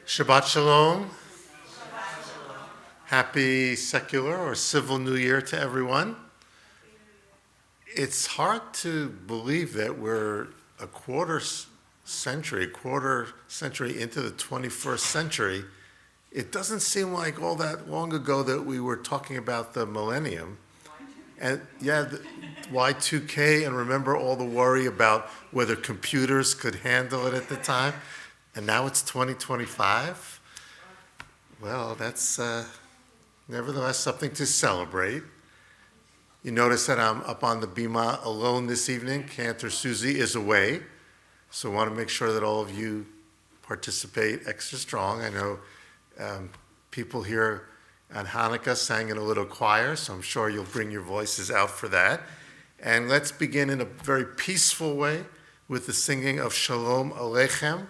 Shabbat Shalom. Happy secular or civil New Year to everyone. It's hard to believe that we're a quarter century into the 21st century. It doesn't seem like all that long ago that we were talking about the millennium. And the Y2K, and remember all the worry about whether computers could handle it at the time. And now it's 2025. Well, that's nevertheless something to celebrate. You notice that I'm up on the bima alone this evening. Cantor Suzy is away. So I want to make sure that all of you participate extra strong. I know people here on Hanukkah sang in a little choir, so I'm sure you'll bring your voices out for that. And let's begin in a very peaceful way with the singing of Shalom Aleichem,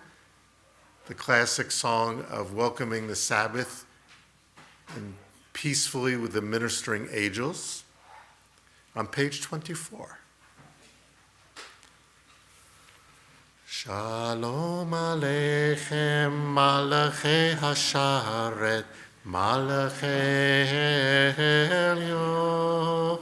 the classic song of welcoming the Sabbath and peacefully with the ministering angels, on page 24. Shalom Aleichem, Malachei Hasharet, Malachei Elyon,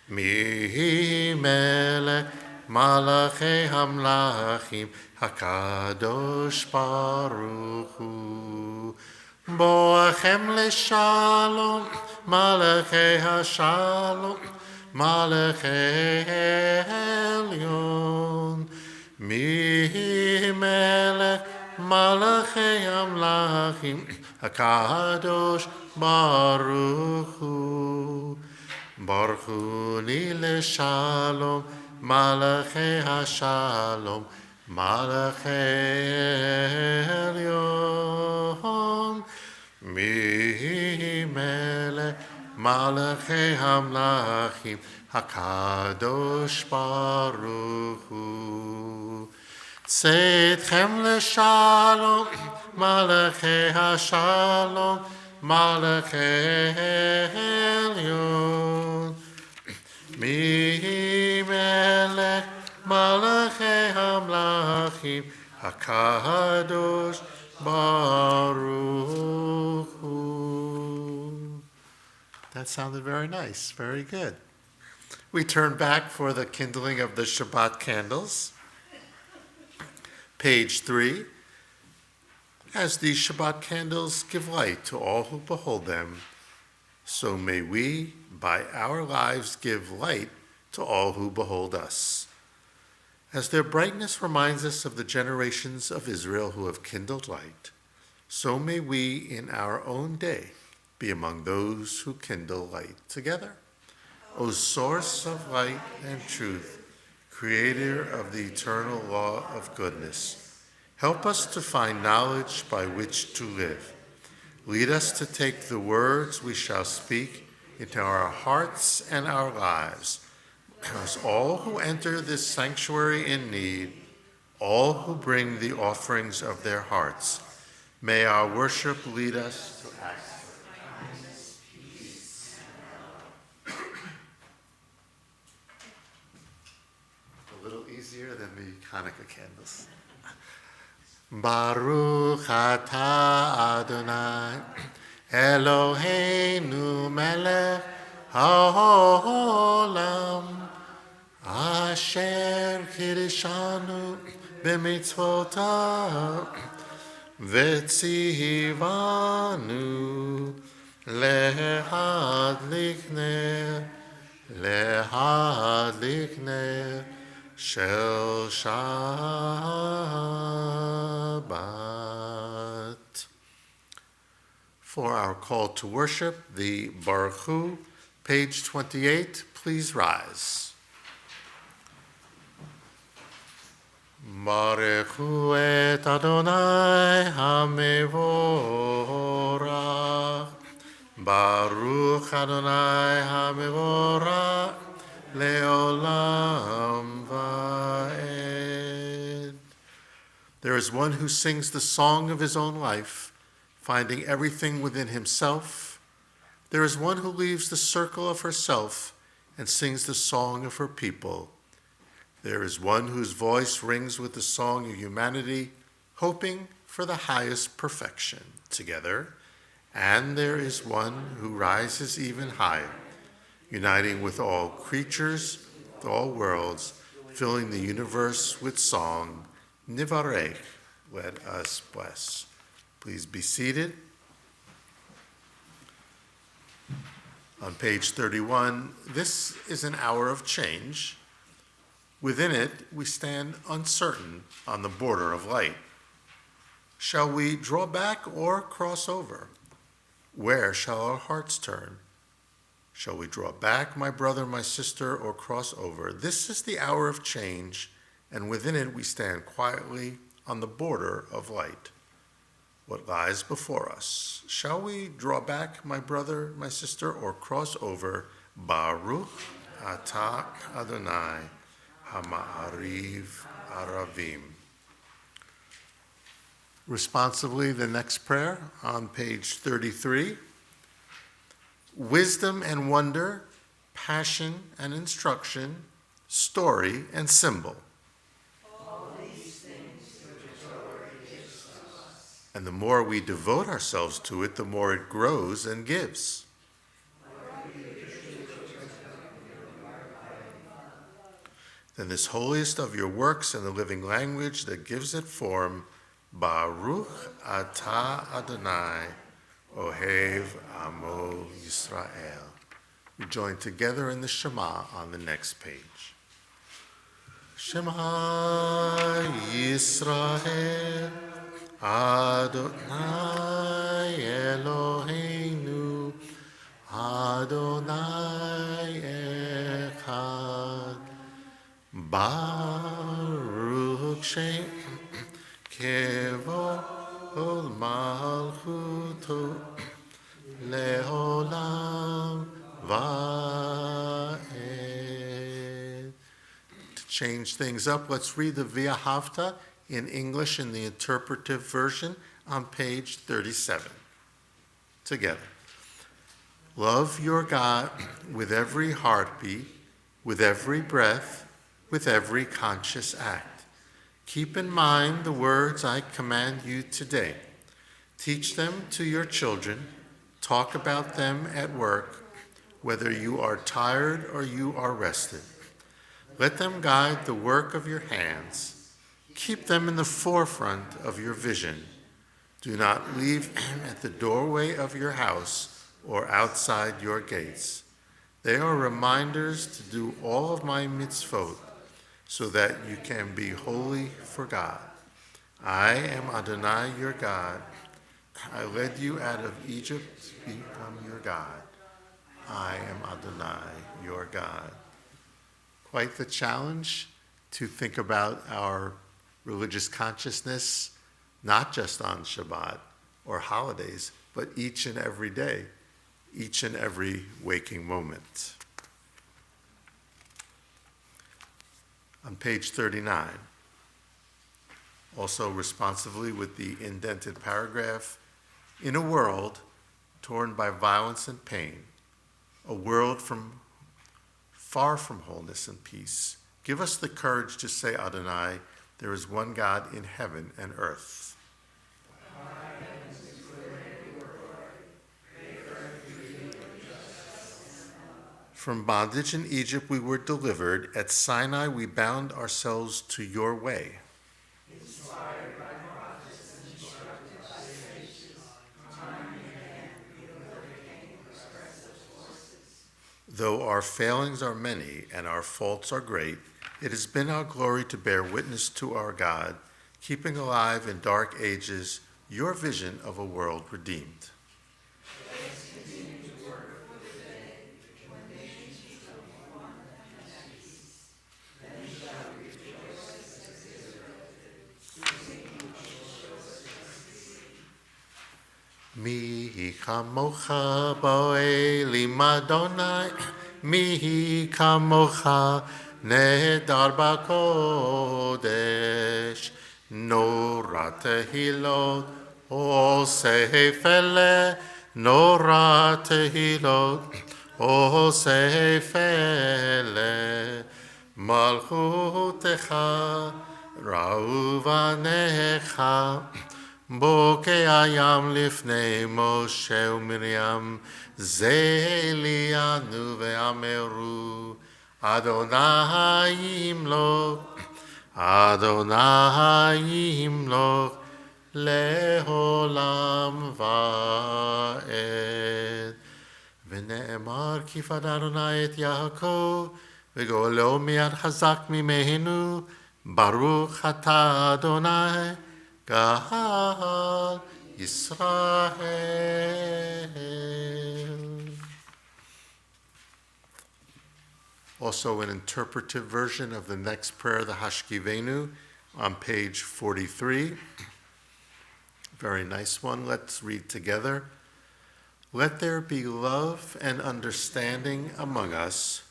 Mi Melech, Malachei Hamlachim, Hakadosh Baruch Hu, Boachem leShalom, Malachei HaShalom, Malachei Elyon, Mi Melech, Malachei Hamlachim, Hakadosh Baruch Hu, Baruch Hu li leShalom, Malachei HaShalom, Malachei Elyon, Mi Melech, Malachei Hamlachim, Hakadosh Baruch Hu. Tzedchem leShalom, Malachei HaShalom, Malachei Elyon, Mi Melech, Malachei Hamlachim, Hakadosh Baruch Hu. That sounded very nice, very good. We turn back for the kindling of the Shabbat candles. Page 3. As these Shabbat candles give light to all who behold them, so may we, by our lives, give light to all who behold us. As their brightness reminds us of the generations of Israel who have kindled light, so may we in our own day be among those who kindle light together. O source of light and truth, creator of the eternal law of goodness, help us to find knowledge by which to live. Lead us to take the words we shall speak into our hearts and our lives, because all who enter this sanctuary in need, all who bring the offerings of their hearts, may our worship lead us to acts of kindness, peace, and love. A little easier than the Hanukkah candles. Baruch atah Adonai, Eloheinu melech haolam, Asher kirishanu b'mitzvotav v'tzivanu lehadlik ner shel Shabbat. For our call to worship, the Baruch Hu, page 28, please rise. Baruch Hu et Adonai HaMevorach, Baruch Adonai HaMevorach, Leolam Va'ed. There is one who sings the song of his own life, finding everything within himself. There is one who leaves the circle of herself and sings the song of her people. There is one whose voice rings with the song of humanity, hoping for the highest perfection together, and there is one who rises even higher, uniting with all creatures, with all worlds, filling the universe with song. Nivarech, let us bless. Please be seated. On page 31, this is an hour of change. Within it, we stand uncertain on the border of light. Shall we draw back or cross over? Where shall our hearts turn? Shall we draw back, my brother, my sister, or cross over? This is the hour of change, and within it we stand quietly on the border of light. What lies before us? Shall we draw back, my brother, my sister, or cross over? Baruch atah Adonai Hama'ariv Aravim. Responsively, the next prayer on page 33. Wisdom and wonder, passion and instruction, story and symbol. All these things the Torah gives to us. And the more we devote ourselves to it, the more it grows and gives. Then this holiest of your works and the living language that gives it form, Baruch atah Adonai, Ohev Amo Yisrael. We join together in the Shema on the next page. Shema Yisrael, Adonai Eloheinu, Adonai Echad, Baruch Shem Kevod Malchuto Leolam Va'ed. To change things up, let's read the V'ahavta in English in the interpretive version on page 37. Together. Love your God with every heartbeat, with every breath, with every conscious act. Keep in mind the words I command you today. Teach them to your children. Talk about them at work, whether you are tired or you are rested. Let them guide the work of your hands. Keep them in the forefront of your vision. Do not leave them at the doorway of your house or outside your gates. They are reminders to do all of my mitzvot, so that you can be holy for God. I am Adonai your God. I led you out of Egypt to become your God. I am Adonai your God. Quite the challenge to think about our religious consciousness, not just on Shabbat or holidays, but each and every day, each and every waking moment. On page 39, also responsively with the indented paragraph, in a world torn by violence and pain, a world far from wholeness and peace, give us the courage to say, Adonai, there is one God in heaven and earth. From bondage in Egypt we were delivered. At Sinai we bound ourselves to your way. Inspired by prophets and instructed by sages, time and again we overcame oppressive forces. Though our failings are many and our faults are great, it has been our glory to bear witness to our God, keeping alive in dark ages your vision of a world redeemed. Mi kamocha bo'elim Adonai, mi kamocha nehedar b'kodesh, nora tehilot osefele, nora tehilot osefele, malchutecha ra'uvanecha, בוקי הים לפני משה ומרים, זה אלינו ואמרו, אדוני ימלוך, אדוני ימלוך, לעולם ועד. ונאמר כי פדה אדוני את יעקב, וגואלו מיד חזק ממנו, ברוך אתה אדוני, גאל Yisrael. Also an interpretive version of the next prayer, the Hashkivenu, on page 43. Very nice one. Let's read together. Let there be love and understanding among us.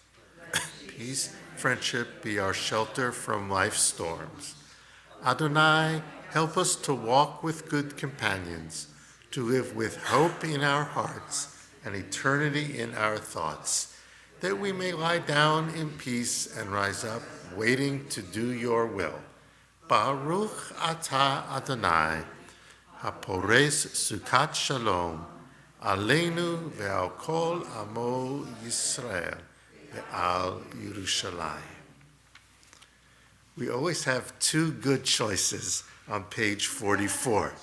Peace, friendship be our shelter from life's storms. Adonai, help us to walk with good companions, to live with hope in our hearts and eternity in our thoughts, that we may lie down in peace and rise up, waiting to do your will. Baruch atah Adonai, hapores sukat shalom, aleinu ve'al kol amo Yisrael, ve'al Yerushalayim. We always have two good choices on page 44.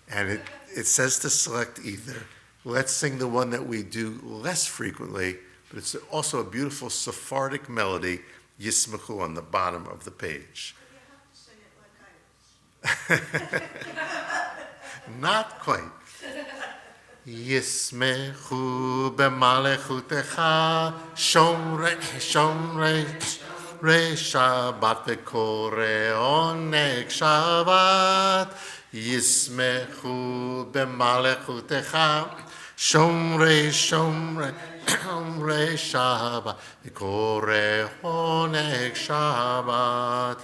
And it says to select either. Let's sing the one that we do less frequently, but it's also a beautiful Sephardic melody, Yismachu, on the bottom of the page. But you have to sing it like I was. Not quite. Yismechu b'malechutecha, shomrei, shomrei, shomrei Shabbat v'korei oneg Shabbat. Yismechu b'malechutecha, shomrei, shomrei, shomrei Shabbat v'korei oneg Shabbat.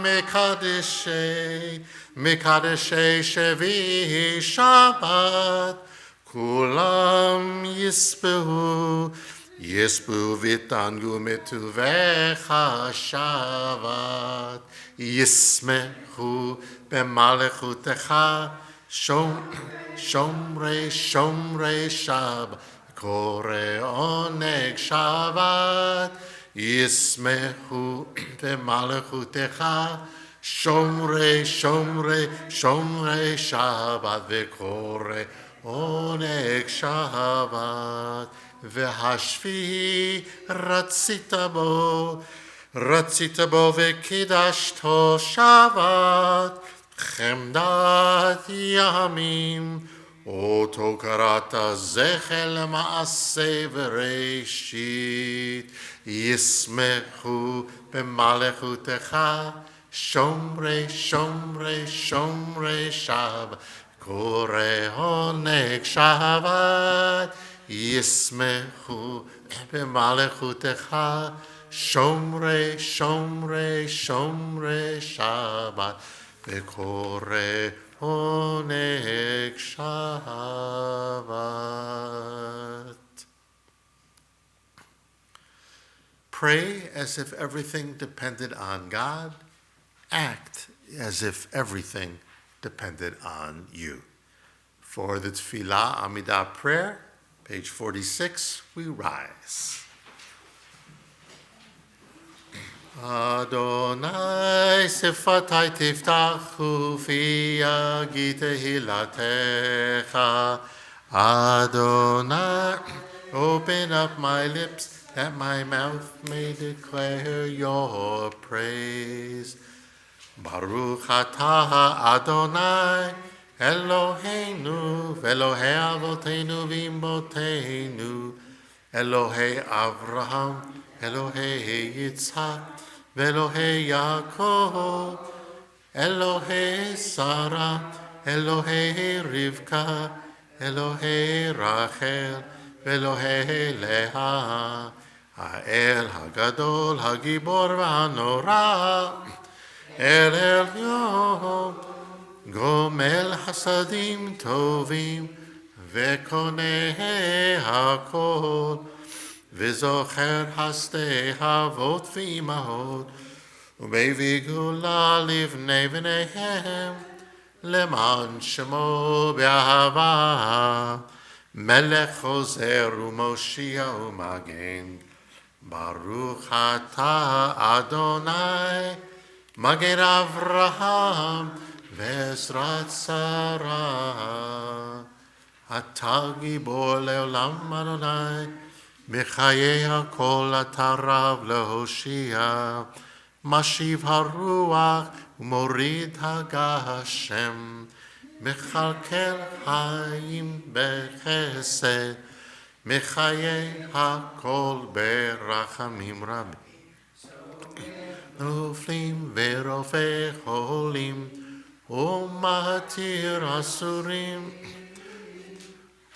Mekadeshei, Mekadeshei Shevi Shabbat, Kulam Yisbehu, Yisbehu v'tangu metuvecha Shabbat, Yismechu b'malechutecha, Shomrei, Shomrei Shabbat, Korei oneg Shabbat, Yismechu b'malechutecha, Shomrei, Shomrei, Shomrei Shabbat, v'korei oneg Shabbat, v'hashvi ratzita bo v'kidashto Shabbat, chemdat yamim, Oto karata zechel ma'aseh v'reishit, Yismechu b'malechutecha, Shomrei, Shomrei, Shomrei Shabbat, Korei oneg Shabbat, Yismechu b'malechutecha, Shomrei, Shomrei, Shomrei Shabbat, Korei oneg Shabbat. Pray as if everything depended on God. Act as if everything depended on you. For the Tefillah Amidah prayer, page 46, we rise. Adonai sifatai tiftach ufi yagi tehilatecha. Adonai, open up my lips, that my mouth may declare your praise. Baruch atah Adonai, Eloheinu, Elohei Avoteinu v'imboteinu, Elohei Avraham, Elohei Yitzhak, Elohei Yaakov, Elohei Sarah, Elohei Rivka, Elohei Rachel, Elohei Leah, Ha'el HaGadol, HaGibor v'Hanora, El Elyon, Gomel Hasadim Tovim, Vekonei HaKol, V'zocher Hastei Havot V'imahot, ומביא גאולה לבני בניהם, למען שמו באהבה, מלך חוזר ומושיע ומגן. ברוך אתה אדוני, מגן אברהם ועזרת שרה. אתה גיבור לעולם אדוני, בחיי הכל אתה רב להושיע. משיב הרוח ומוריד הגשם, מכלכל חיים בחסד, מחיי הכל ברחמים רבים. נופלים ורופא חולים, ומתיר אסורים,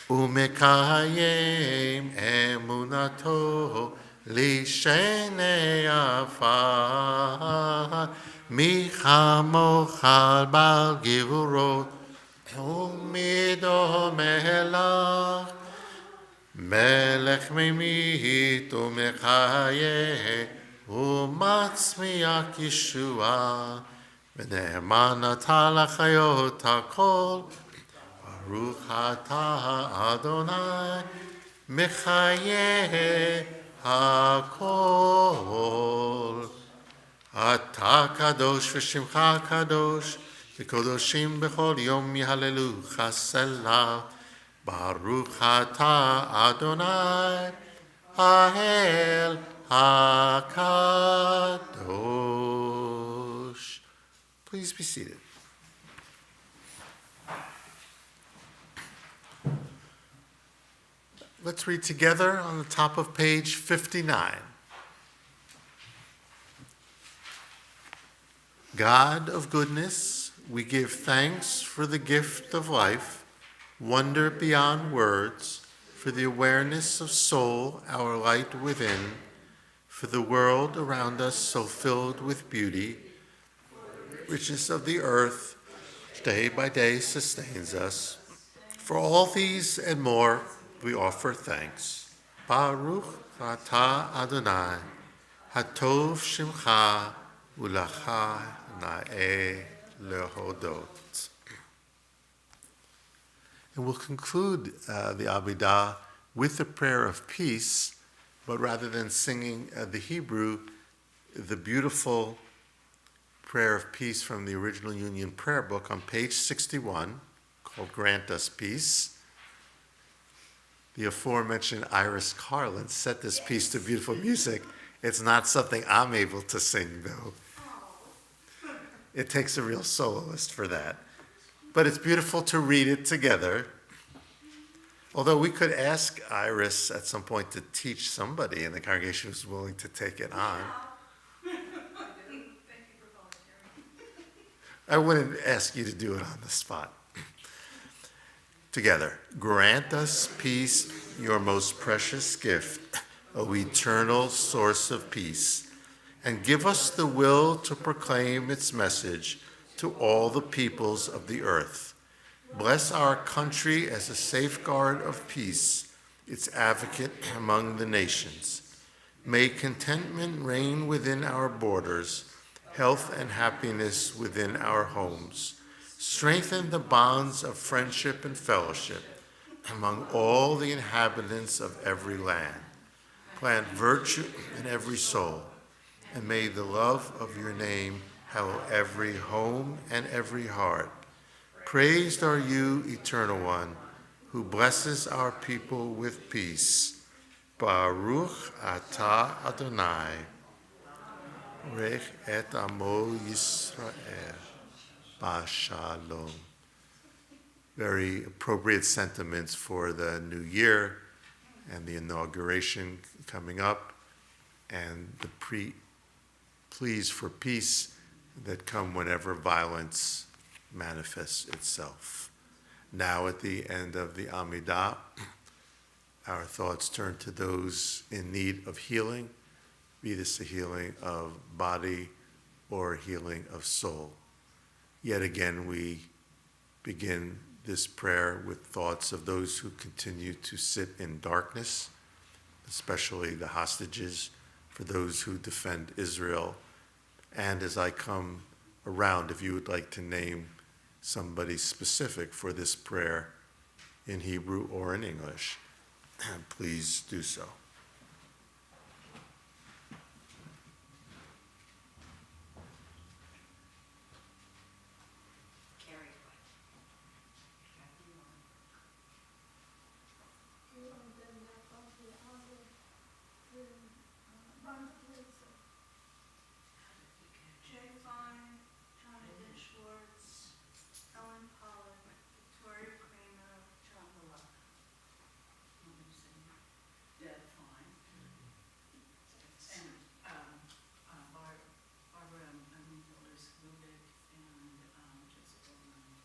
ומקיים אמונתו לשני עפר. מי כמוך בעל גבורות, ומי דומה לך, מלך ממית ומחיה, ומצמיח ישועה, ונאמן אתה לחיות הכל. ברוך אתה אדוני, מחיה הכל. אתה קדוש ושמך קדוש, וקדושים בכל יום יהללוך סלה. ברוך אתה אדוני, האל הקדוש. Please be seated. Let's read together on the top of page 59. God of goodness, we give thanks for the gift of life, wonder beyond words, for the awareness of soul, our light within, for the world around us so filled with beauty, richness of the earth, which day by day sustains us. For all these and more, we offer thanks. Baruch atah Adonai, hatov shimcha ulacha na'eh lehodot. And we'll conclude the Amidah with the prayer of peace, but rather than singing the Hebrew, the beautiful prayer of peace from the original Union prayer book on page 61, called Grant Us Peace. The aforementioned Iris Carlin set this piece to beautiful music. It's not something I'm able to sing, though. It takes a real soloist for that. But it's beautiful to read it together. Although we could ask Iris at some point to teach somebody in the congregation who's willing to take it on. I wouldn't ask you to do it on the spot. Together, grant us peace, your most precious gift, O eternal source of peace, and give us the will to proclaim its message to all the peoples of the earth. Bless our country as a safeguard of peace, its advocate among the nations. May contentment reign within our borders, health and happiness within our homes. Strengthen the bonds of friendship and fellowship among all the inhabitants of every land. Plant virtue in every soul, and may the love of your name hallow every home and every heart. Praised are you, Eternal One, who blesses our people with peace. Baruch atah Adonai, rech et amo Yisrael. Shalom. Very appropriate sentiments for the new year and the inauguration coming up, and the pleas for peace that come whenever violence manifests itself. Now at the end of the Amidah, our thoughts turn to those in need of healing, be this a healing of body or healing of soul. Yet again, we begin this prayer with thoughts of those who continue to sit in darkness, especially the hostages, for those who defend Israel And as I come around, if you would like to name somebody specific for this prayer in Hebrew or in English, please do so. Schwartz, Ellen Pollock, Victoria Kramer, John Malak. Deb Fine. And Barbara Miller Lubick and Jessica Lund.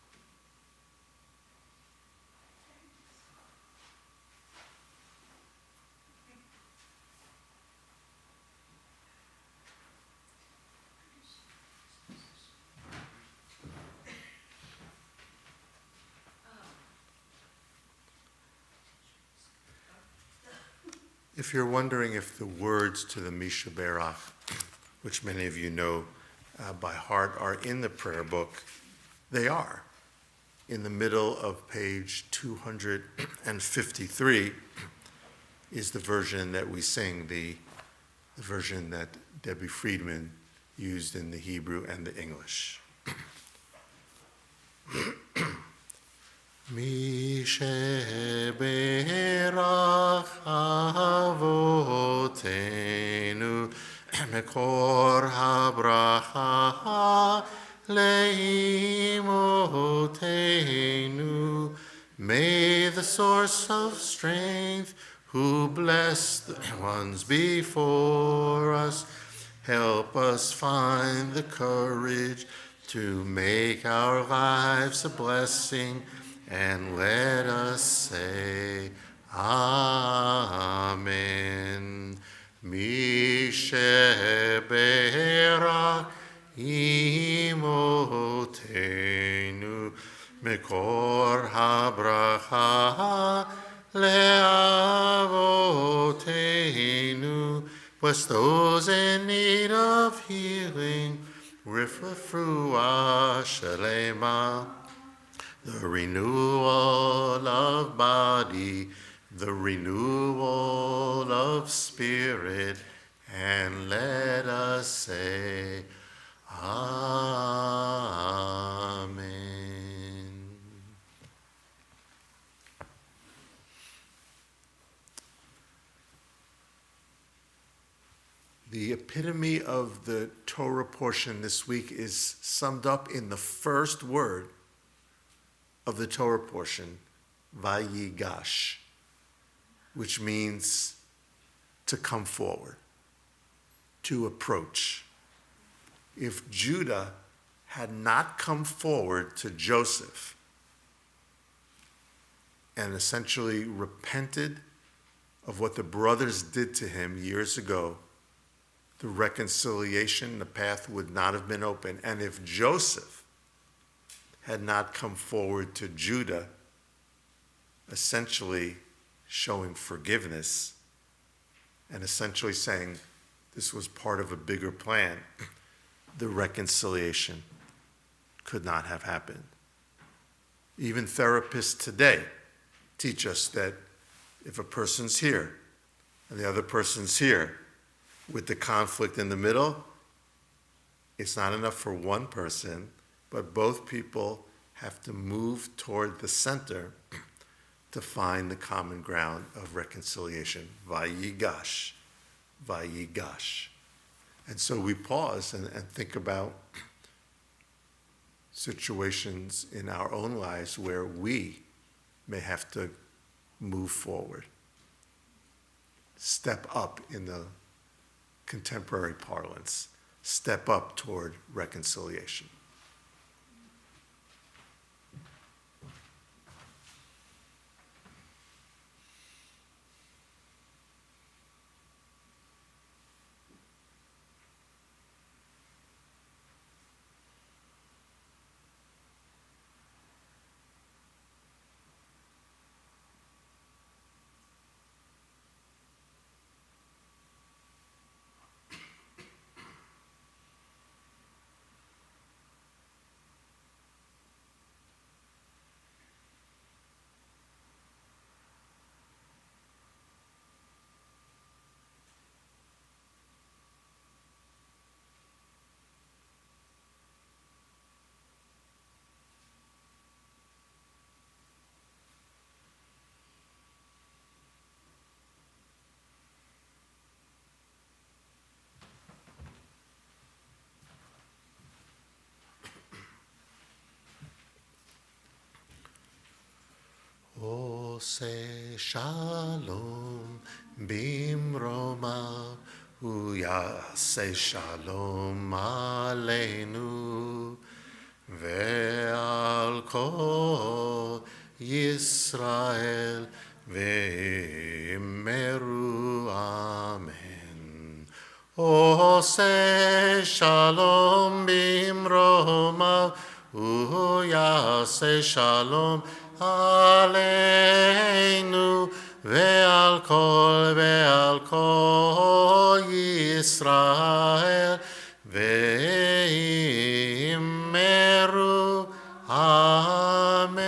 If you're wondering if the words to the Misha Berach, which many of you know by heart, are in the prayer book, they are. In the middle of page 253 is the version that we sing, the version that Debbie Friedman used in the Hebrew and the English. Misha Berach Avotenu Mekor HaBracha Leimotenu. May the source of strength, who blessed the ones before us, help us find the courage to make our lives a blessing, and let us say, Amen. Misha Berach Imotenu Mekor HaBracha Leavotenu. Bless those in need of healing, Refuah Shalema, the renewal of body, the renewal of spirit, and let us say, Amen. The epitome of the Torah portion this week is summed up in the first word of the Torah portion, Vayigash, which means to come forward, to approach. If Judah had not come forward to Joseph and essentially repented of what the brothers did to him years ago, the reconciliation, the path would not have been open. And if Joseph had not come forward to Judah, essentially showing forgiveness and essentially saying this was part of a bigger plan, the reconciliation could not have happened. Even therapists today teach us that if a person's here and the other person's here with the conflict in the middle, it's not enough for one person, but both people have to move toward the center to find the common ground of reconciliation. Vayigash, Vayigash. And so we pause and think about situations in our own lives where we may have to move forward, step up in the contemporary parlance, step up toward reconciliation. Ose shalom bimromav uyase shalom aleinu ve'al kol Yisrael ve'meru amen. Ose shalom bimromav uyase shalom aleinu ve'al kol Yisrael ve'immeru amen.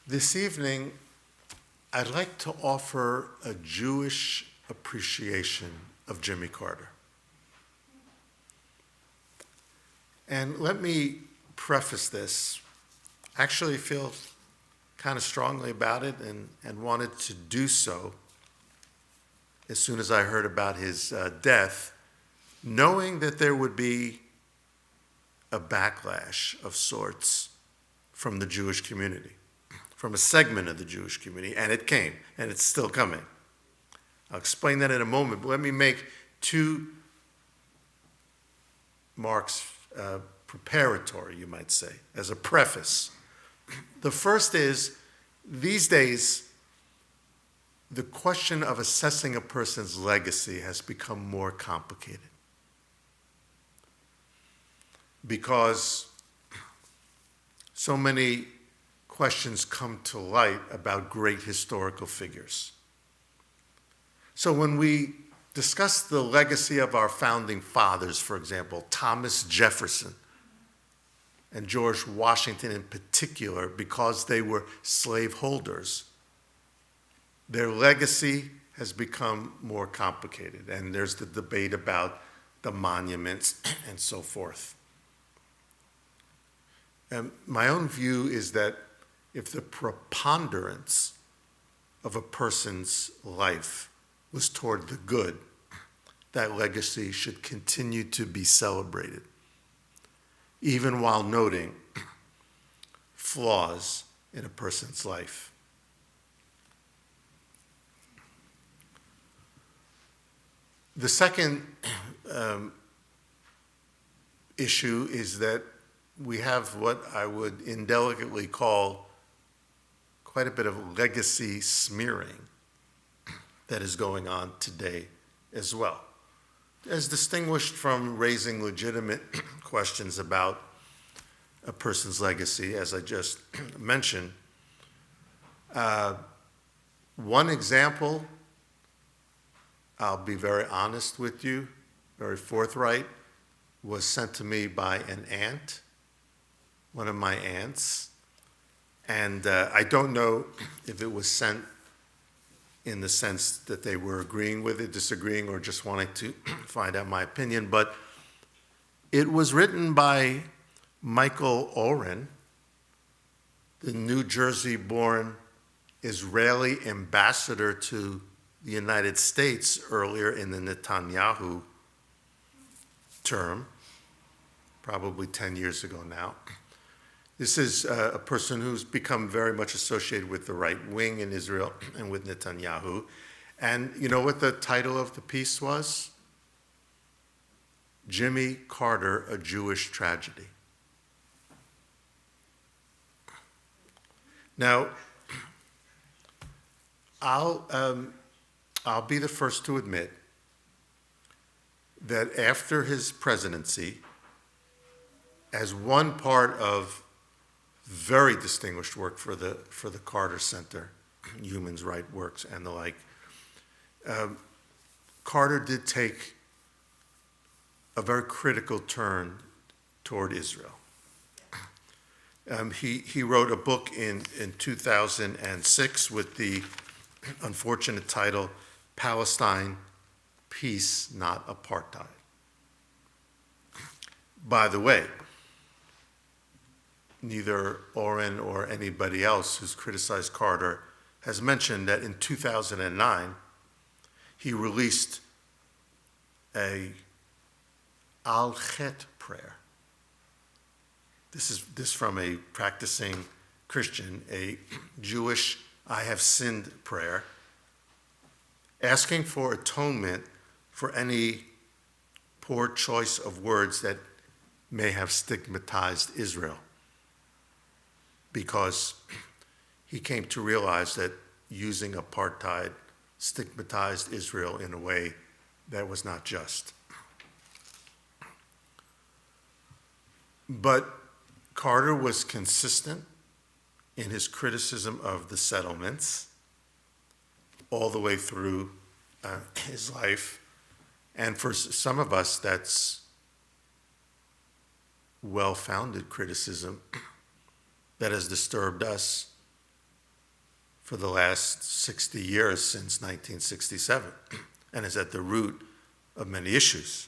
This evening, I'd like to offer a Jewish appreciation of Jimmy Carter. And let me preface this. I actually feel kind of strongly about it and wanted to do so as soon as I heard about his death, knowing that there would be a backlash of sorts from the Jewish community, from a segment of the Jewish community, and it came, and it's still coming. I'll explain that in a moment, but let me make two marks preparatory, you might say, as a preface. The first is, these days, the question of assessing a person's legacy has become more complicated. Because so many questions come to light about great historical figures. So when we discuss the legacy of our founding fathers, for example, Thomas Jefferson and George Washington in particular, because they were slaveholders, their legacy has become more complicated, and there's the debate about the monuments and so forth. And my own view is that if the preponderance of a person's life was toward the good, that legacy should continue to be celebrated, even while noting flaws in a person's life. The second issue is that we have what I would indelicately call quite a bit of legacy smearing that is going on today as well. As distinguished from raising legitimate questions about a person's legacy, as I just mentioned. One example, I'll be very honest with you, very forthright, was sent to me by an aunt, one of my aunts. And I don't know if it was sent in the sense that they were agreeing with it, disagreeing, or just wanting to find out my opinion, but it was written by Michael Oren, the New Jersey-born Israeli ambassador to the United States earlier in the Netanyahu term, probably 10 years ago now. This is a person who's become very much associated with the right wing in Israel and with Netanyahu. And you know what the title of the piece was? Jimmy Carter, A Jewish Tragedy. Now, I'll be the first to admit that after his presidency, as one part of very distinguished work for the Carter Center, Human Rights Works and the like, Carter did take a very critical turn toward Israel. He wrote a book in 2006 with the unfortunate title, Palestine, Peace, Not Apartheid. By the way, neither Oren or anybody else who's criticized Carter has mentioned that in 2009, he released a al-Chet prayer. This from a practicing Christian, a Jewish I have sinned prayer, asking for atonement for any poor choice of words that may have stigmatized Israel, because he came to realize that using apartheid stigmatized Israel in a way that was not just. But Carter was consistent in his criticism of the settlements all the way through his life. And for some of us, that's well-founded criticism that has disturbed us for the last 60 years since 1967 and is at the root of many issues.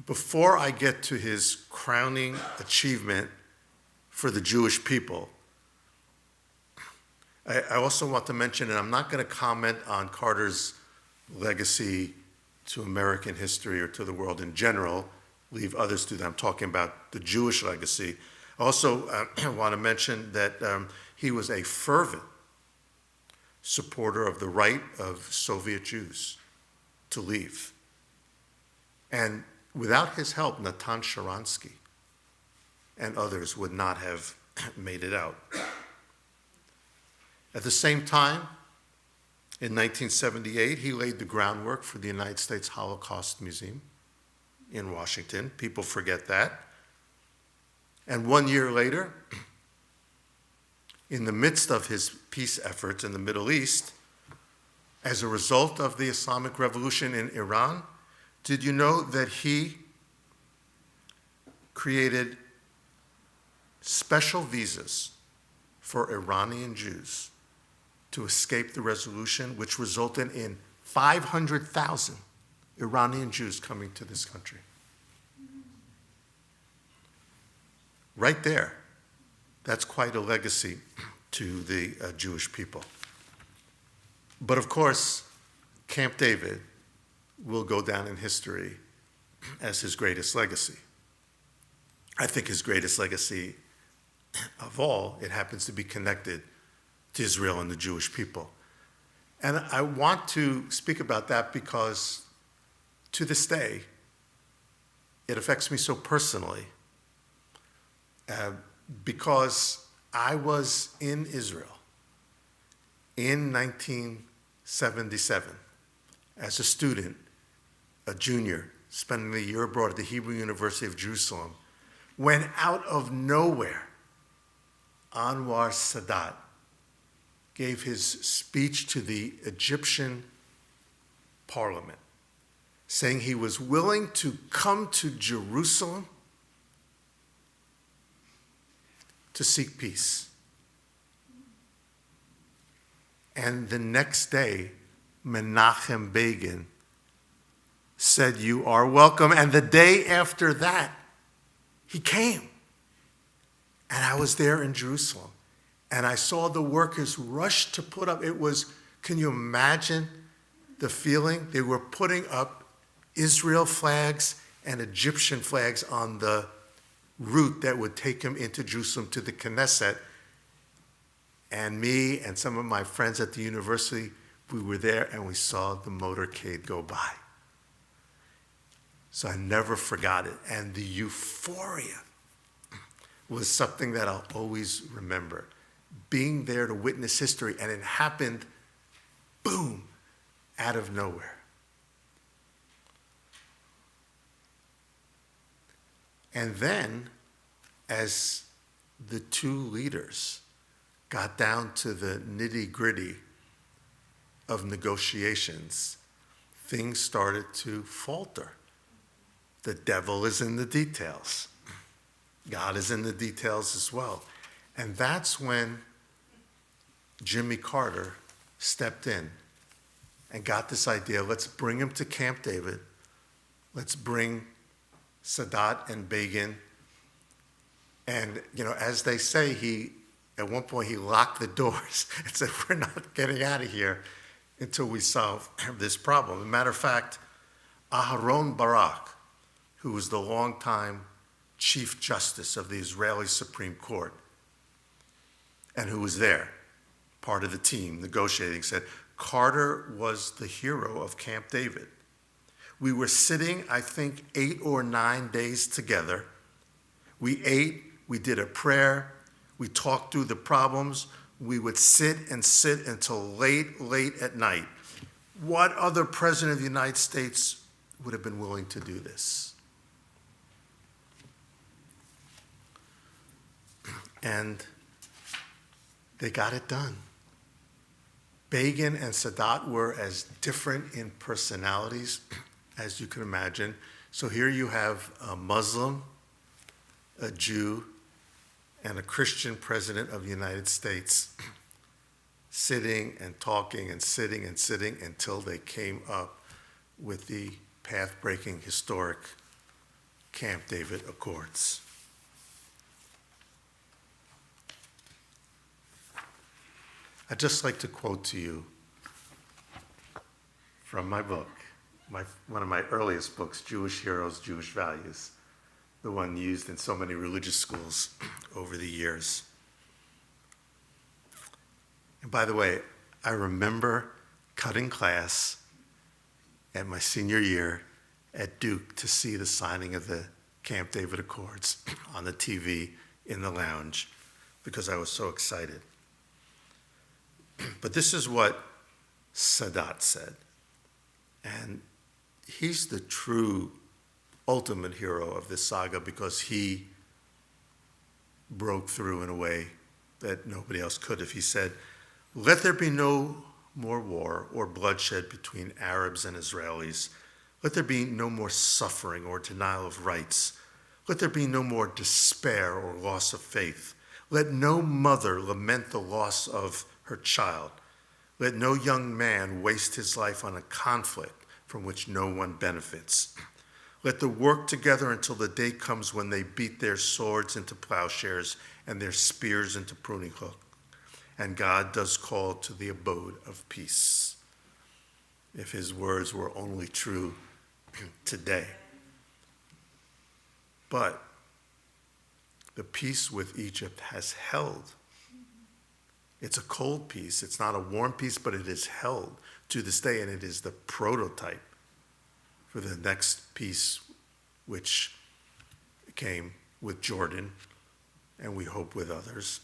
Before I get to his crowning achievement for the Jewish people, I also want to mention, and I'm not going to comment on Carter's legacy to American history or to the world in general, leave others to that. I'm talking about the Jewish legacy. I also want to mention that he was a fervent supporter of the right of Soviet Jews to leave. And without his help, Natan Sharansky and others would not have made it out. At the same time, in 1978, he laid the groundwork for the United States Holocaust Museum in Washington. People forget that. And 1 year later, in the midst of his peace efforts in the Middle East, as a result of the Islamic Revolution in Iran, did you know that he created special visas for Iranian Jews to escape the resolution, which resulted in 500,000 Iranian Jews coming to this country? Right there, that's quite a legacy to the Jewish people. But of course, Camp David will go down in history as his greatest legacy. I think his greatest legacy of all, it happens to be connected to Israel and the Jewish people. And I want to speak about that because to this day, it affects me so personally, because I was in Israel in 1977 as a student, a junior, spending the year abroad at the Hebrew University of Jerusalem, when out of nowhere, Anwar Sadat gave his speech to the Egyptian parliament, saying he was willing to come to Jerusalem to seek peace. And the next day, Menachem Begin said, "You are welcome." And the day after that, he came. And I was there in Jerusalem. And I saw the workers rush to put up, it was, can you imagine the feeling? They were putting up Israel flags and Egyptian flags on the route that would take him into Jerusalem to the Knesset. And me and some of my friends at the university, we were there and we saw the motorcade go by. So I never forgot it. And the euphoria was something that I'll always remember. Being there to witness history, and it happened, boom, out of nowhere. And then, as the two leaders got down to the nitty-gritty of negotiations, things started to falter. The devil is in the details. God is in the details as well. And that's when Jimmy Carter stepped in and got this idea, let's bring him to Camp David. Let's bring Sadat and Begin. And, as they say, at one point he locked the doors and said, we're not getting out of here until we solve this problem. As a matter of fact, Aharon Barak, who was the longtime Chief Justice of the Israeli Supreme Court, and who was there, part of the team negotiating, said Carter was the hero of Camp David. We were sitting, I think, 8 or 9 days together. We ate, we did a prayer, we talked through the problems. We would sit until late at night. What other president of the United States would have been willing to do this? And they got it done. Begin and Sadat were as different in personalities as you can imagine. So here you have a Muslim, a Jew, and a Christian president of the United States sitting and talking and sitting until they came up with the path-breaking, historic Camp David Accords. I'd just like to quote to you from my book, one of my earliest books, Jewish Heroes, Jewish Values, the one used in so many religious schools over the years. And by the way, I remember cutting class at my senior year at Duke to see the signing of the Camp David Accords on the TV in the lounge because I was so excited. But this is what Sadat said, and he's the true ultimate hero of this saga because he broke through in a way that nobody else could have. He said, "Let there be no more war or bloodshed between Arabs and Israelis. Let there be no more suffering or denial of rights. Let there be no more despair or loss of faith. Let no mother lament the loss of her child. Let no young man waste his life on a conflict from which no one benefits. Let them work together until the day comes when they beat their swords into plowshares and their spears into pruning hooks. And God does call to the abode of peace." If his words were only true today. But the peace with Egypt has held. It's a cold peace. It's not a warm peace, but it is held to this day, and it is the prototype for the next peace, which came with Jordan, and we hope with others.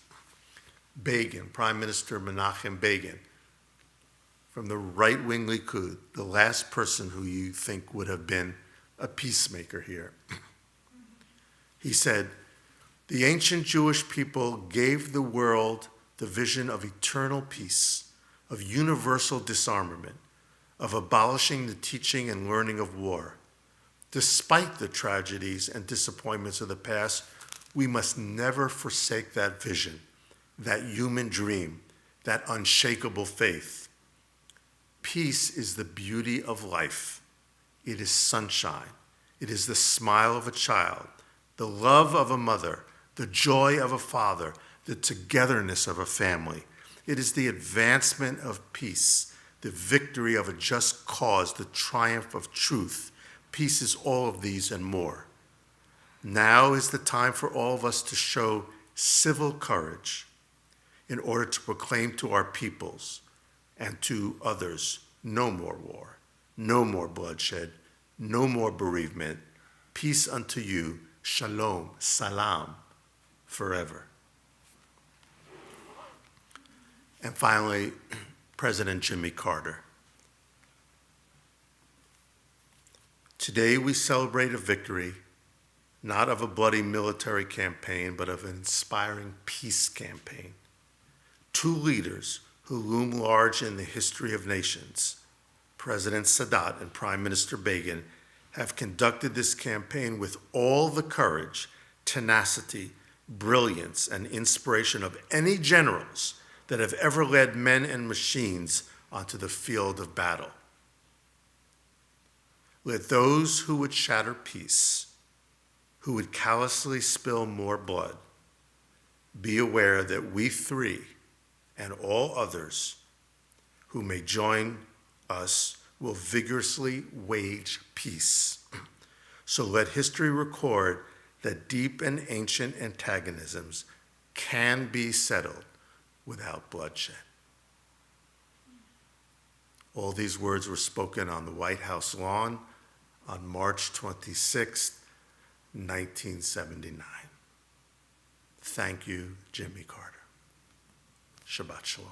Begin, Prime Minister Menachem Begin, from the right-wing Likud, the last person who you think would have been a peacemaker here. He said, "The ancient Jewish people gave the world the vision of eternal peace, of universal disarmament, of abolishing the teaching and learning of war. Despite the tragedies and disappointments of the past, we must never forsake that vision, that human dream, that unshakable faith. Peace is the beauty of life. It is sunshine. It is the smile of a child, the love of a mother, the joy of a father, the togetherness of a family. It is the advancement of peace, the victory of a just cause, the triumph of truth. Peace is all of these and more. Now is the time for all of us to show civil courage in order to proclaim to our peoples and to others, no more war, no more bloodshed, no more bereavement. Peace unto you, shalom, salam, forever." And finally, President Jimmy Carter. Today we celebrate a victory, not of a bloody military campaign, but of an inspiring peace campaign. Two leaders who loom large in the history of nations, President Sadat and Prime Minister Begin, have conducted this campaign with all the courage, tenacity, brilliance, and inspiration of any generals that have ever led men and machines onto the field of battle. Let those who would shatter peace, who would callously spill more blood, be aware that we three and all others who may join us will vigorously wage peace. So let history record that deep and ancient antagonisms can be settled without bloodshed. All these words were spoken on the White House lawn on March 26, 1979. Thank you, Jimmy Carter. Shabbat Shalom.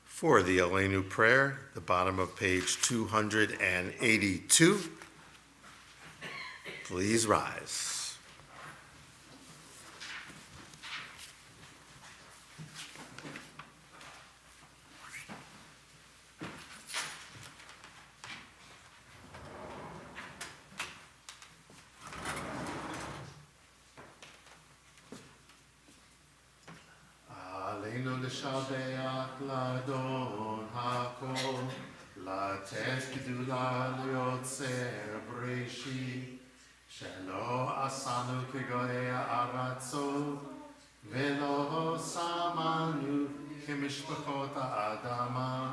For the Emuno prayer, the bottom of page 282, please rise. Aleinu l'shabeach l'adon hakol, לתת גדולה ליוצר בראשית, שלא עשנו כגויי הארצות, ולא שמנו כמשפחות האדמה,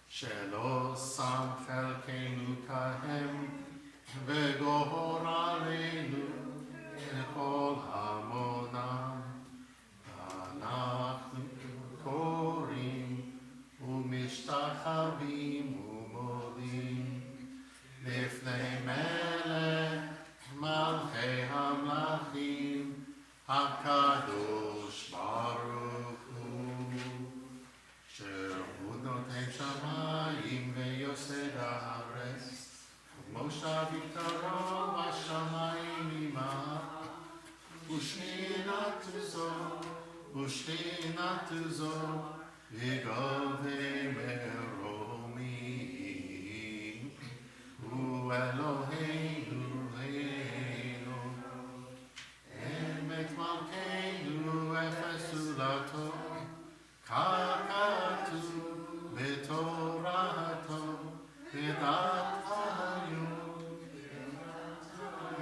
שלא שם חלקנו כהם, וגור עלינו ככל המונם. אנחנו קוראים ומשתחווים ומודים לפני מלך מלכי המלכים הקדוש ברוך הוא, שהוא נותן שמיים ויוסד הארץ, ומושב יתרו בשמיים עמה, ושכינתו זו בגובה מרומים, הוא אלוהינו אלוהינו, אמת מלכנו אפס זולתו, כך כתוב בתורתו, בדעת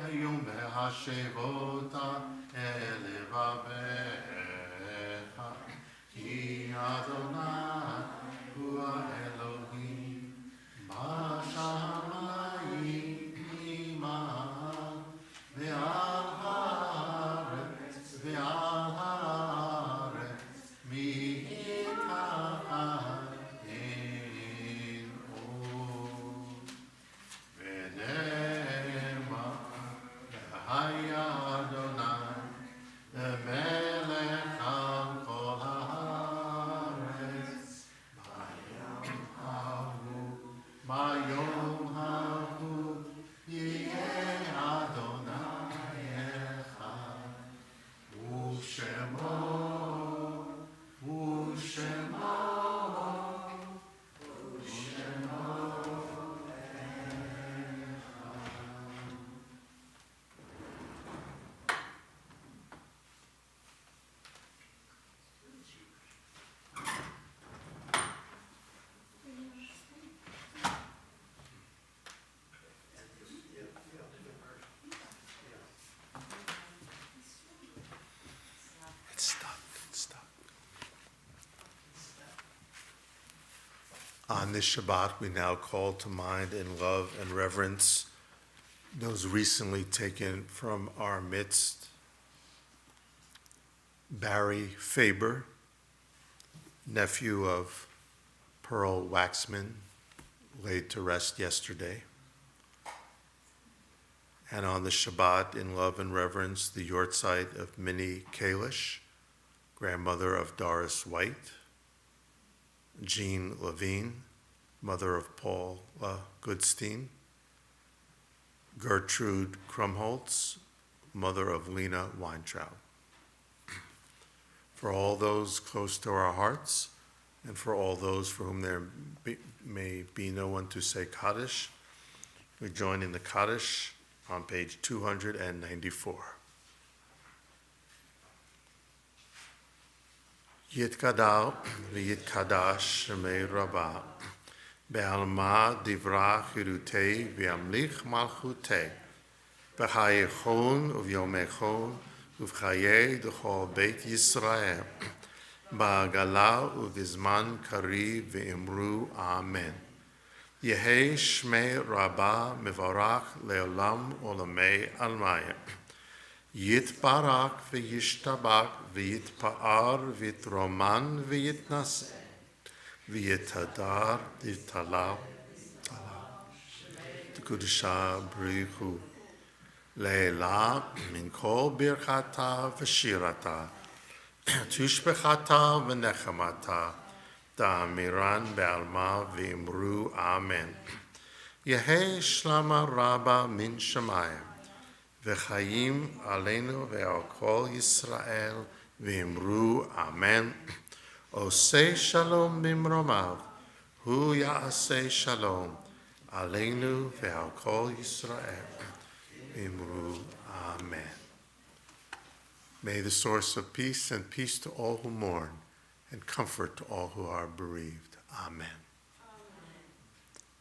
היום בהשבות אל לבביך, כי אדוני הוא האלוהים בשמיים עמך, ועל הארץ מתחת אין עוד. ונאמר והיה אדוני למלך על כל הארץ ביום ההוא יהיה אדוני אחד, ושמו It's stuck. On this Shabbat, we now call to mind in love and reverence those recently taken from our midst. Barry Faber, nephew of Pearl Waxman, laid to rest yesterday. And on the Shabbat, in love and reverence, the yortzeit of Minnie Kalish, grandmother of Doris White, Jean Levine, mother of Paula Goodstein, Gertrude Krumholtz, mother of Lena Weintraub. For all those close to our hearts, and for all those for whom there may be no one to say Kaddish, we join in the Kaddish on page 294. יתגדל ויתקדש שמי רבה, בעלמא דברה חירותי וימליך מלכותי, בחייכון וביומכון ובחיי דכל בית ישראל, בעגלה ובזמן קריב ואמרו אמן. יהי שמי רבה מבורך לעולם עולמי עלמיא. יתברך וישתבח ויתפאר ויתרומן ויתנשא ויתהדר ויתעלה תקודשה בריחו לעילה מן כל ברכתה ושירתה תשבחתה ונחמתה תאמירן בעלמא ואמרו אמן. יהי שלמה רבה מן שמיים וחיים עלינו ועל כל ישראל ואמרו אמן. עושה שלום במרומיו, הוא יעשה שלום עלינו ועל כל ישראל ואמרו amen. May the source of peace and peace to all who mourn and comfort to all who are bereaved. Amen.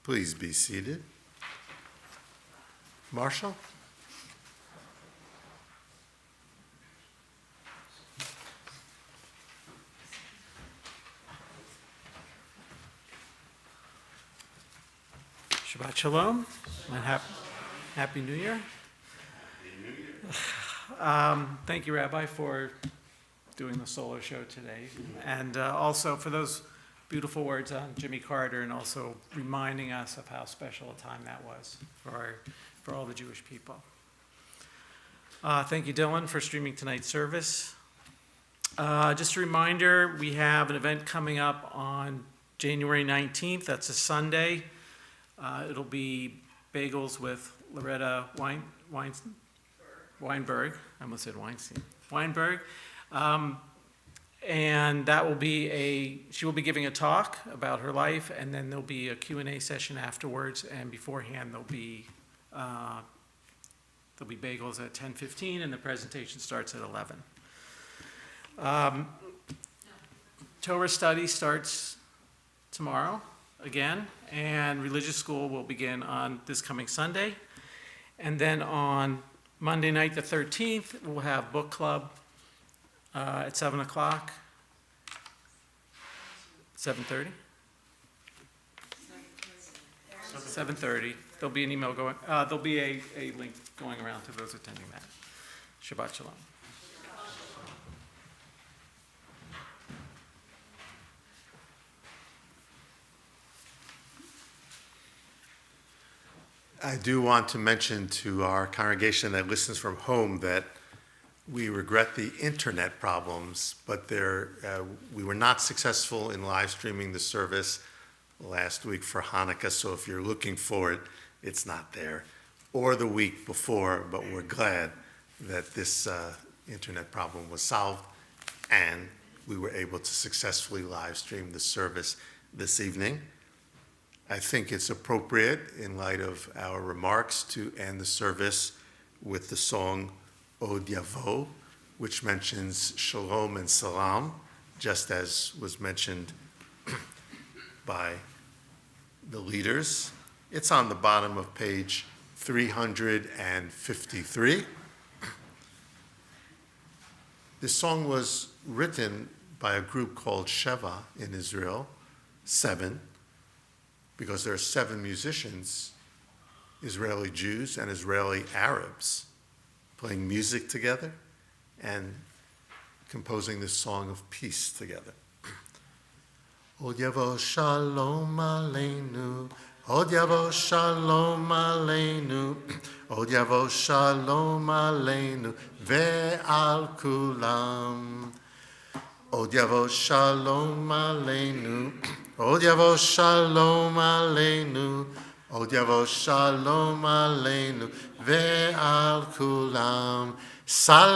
Please be seated. Marshall? Shabbat Shalom and Happy New Year. Thank you, Rabbi, for doing the solo show today. And also for those beautiful words on Jimmy Carter and also reminding us of how special a time that was for all the Jewish people. Thank you, Dylan, for streaming tonight's service. Just a reminder, we have an event coming up on January 19th. That's a Sunday. It'll be bagels with Loretta Weinberg. I almost said Weinstein. Weinberg. And that will be she will be giving a talk about her life, and then there'll be a Q&A session afterwards, and beforehand there'll be bagels at 10:15, and the presentation starts at 11. Torah study starts tomorrow again, and religious school will begin on this coming Sunday. And then on Monday night, the 13th, we'll have book club at 7 o'clock. 7:30? 7:30. There'll be an email going, there'll be a link going around to those attending that. Shabbat Shalom. I do want to mention to our congregation that listens from home that we regret the internet problems, but we were not successful in live streaming the service last week for Hanukkah, so if you're looking for it, it's not there, or the week before, but we're glad that this internet problem was solved and we were able to successfully live stream the service this evening. I think it's appropriate, in light of our remarks, to end the service with the song Od Yavo, which mentions Shalom and Salam, just as was mentioned by the leaders. It's on the bottom of page 353. This song was written by a group called Sheva in Israel, 7, because there are 7 musicians, Israeli Jews and Israeli Arabs, playing music together and composing this song of peace together. Od yavo shalom aleinu, od yavo shalom aleinu, od yavo shalom aleinu, ve'al kulam. Od yavo shalom aleinu, Od yavo shalom aleinu, Od yavo shalom aleinu, ve'al kulam. Salam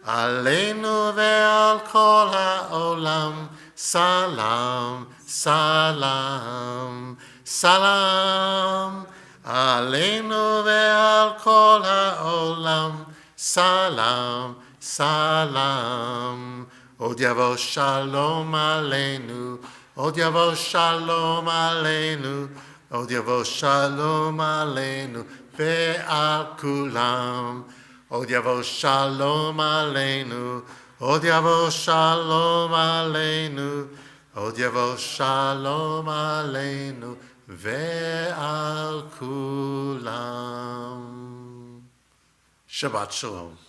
aleinu ve'al kol ha'olam. Salam, salam, salam aleinu ve'al kol ha'olam. Salam, salam. Od yavo shalom aleinu. Od yavo shalom aleinu. Od yavo shalom aleinu. Ve'al kulam. Od yavo shalom aleinu. Od yavo shalom aleinu. Od yavo shalom aleinu. Ve'al kulam. Shabbat shalom.